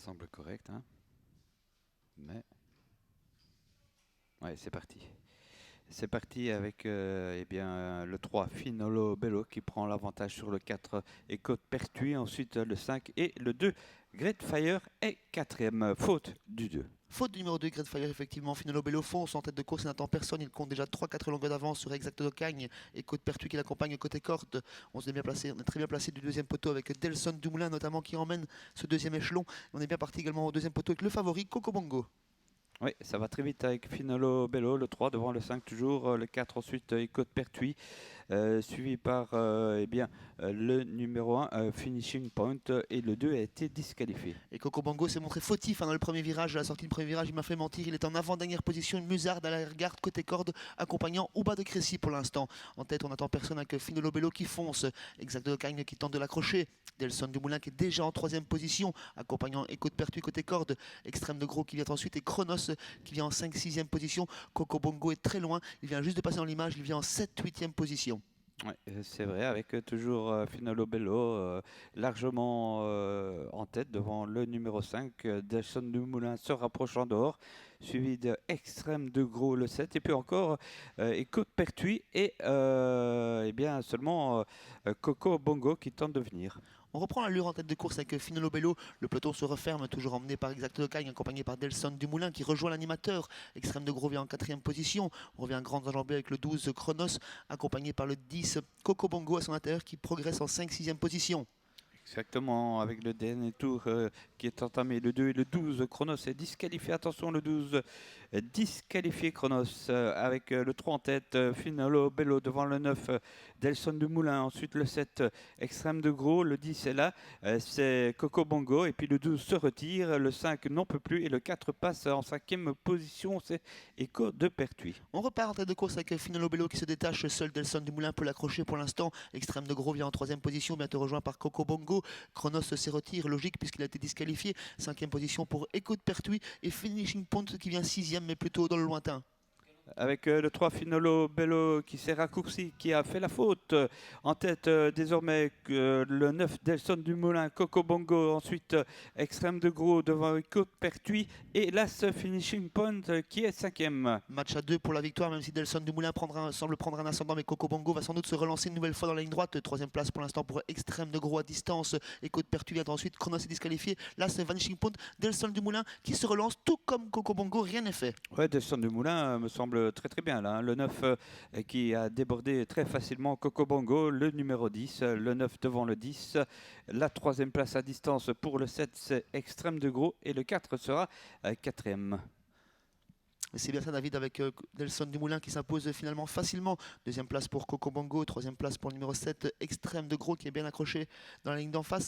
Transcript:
semble correct, hein. Mais ouais, c'est parti. C'est parti avec eh bien, le 3, Finolo Bello, qui prend l'avantage sur le 4, Eco Pertuis. Ensuite, le 5 et le 2, Great Fire est quatrième. Faute du 2. Faute du numéro 2, Great Fire, effectivement. Finolo Bello fonce en tête de course, il n'attend personne. Il compte déjà 3-4 longueurs d'avance sur Exact d'Ocagne et Côte Pertuis qui l'accompagne côté corde. On est très bien placé du deuxième poteau avec Delson Dumoulin notamment qui emmène ce deuxième échelon. On est bien parti également au deuxième poteau avec le favori Coco Bongo. Oui, ça va très vite avec Finolo Bello, le 3 devant le 5 toujours, le 4 ensuite Eco Pertuis, suivi par eh bien, le numéro 1, Finishing Point, et le 2 a été disqualifié. Et Coco Bongo s'est montré fautif dans le premier virage, à la sortie du premier virage, il m'a fait mentir, il est en avant-dernière position, une musarde à l'arrière-garde côté corde, accompagnant Ouba de Crécy pour l'instant. En tête, on n'attend personne avec Finolo Bello qui fonce, Exact de Cagne qui tente de l'accrocher, Delson Dumoulin qui est déjà en troisième position, accompagnant Eco de Pertuis côté corde, Extrême de Gros qui vient ensuite et Chronos qui vient en 5-6e position. Coco Bongo est très loin, il vient juste de passer dans l'image, il vient en 7-8e position. Ouais, c'est vrai, avec toujours Finolo Bello largement en tête devant le numéro 5, Delson Dumoulin se rapprochant dehors, suivi de Extrême de Gros le 7, et puis encore Eco Pertuis et eh bien seulement Coco Bongo qui tente de venir. On reprend l'allure en tête de course avec Finolo Bello. Le peloton se referme, toujours emmené par Exact de Cagne, accompagné par Delson Dumoulin qui rejoint l'animateur. Extrême de Gros vient en 4e position. On revient grand enjambé avec le 12 Chronos, accompagné par le 10 Coco Bongo à son intérieur qui progresse en 5-6e position. Exactement, avec le dernier tour qui est entamé, le 2 et le 12, Chronos est disqualifié, attention le 12, disqualifié Chronos, avec le 3 en tête, Finolo Bello devant le 9, Delson Dumoulin, ensuite le 7, Extrême de Gros, le 10 est là, c'est Coco Bongo, et puis le 12 se retire, le 5 n'en peut plus, et le 4 passe en 5e position, c'est Eco de Pertuis. On repart en tête de course avec Finolo Bello qui se détache, seul Delson Dumoulin peut l'accrocher pour l'instant. Extrême de Gros vient en 3e position, bientôt rejoint par Coco Bongo. Chronos se retire, logique puisqu'il a été disqualifié. 5e position pour Eco de Pertuis et Finishing Point qui vient 6e mais plutôt dans le lointain. Avec le 3 Finolo Bello qui s'est raccourci, qui a fait la faute. En tête désormais le 9 Delson Dumoulin, Coco Bongo. Ensuite Extrême de Gros devant Eco Pertuis. Et l'As Finishing Point qui est 5e. Match à 2 pour la victoire, même si Delson Dumoulin semble prendre un ascendant, mais Coco Bongo va sans doute se relancer une nouvelle fois dans la ligne droite. 3e place pour l'instant pour Extrême de Gros à distance. Eco de Pertuis vient ensuite, Chronos est disqualifié. L'As Finishing Point, Delson Dumoulin qui se relance, tout comme Coco Bongo, rien n'est fait. Ouais, Delson Dumoulin me semble très bien là, hein. Le 9 qui a débordé très facilement Coco Bongo, le numéro 10, le 9 devant le 10, la 3e place à distance pour le 7 c'est Extrême de Gros et le 4 sera 4e. C'est bien ça David avec Delson Dumoulin qui s'impose finalement facilement. 2e place pour Coco Bongo, 3e place pour le numéro 7 Extrême de Gros qui est bien accroché dans la ligne d'en face.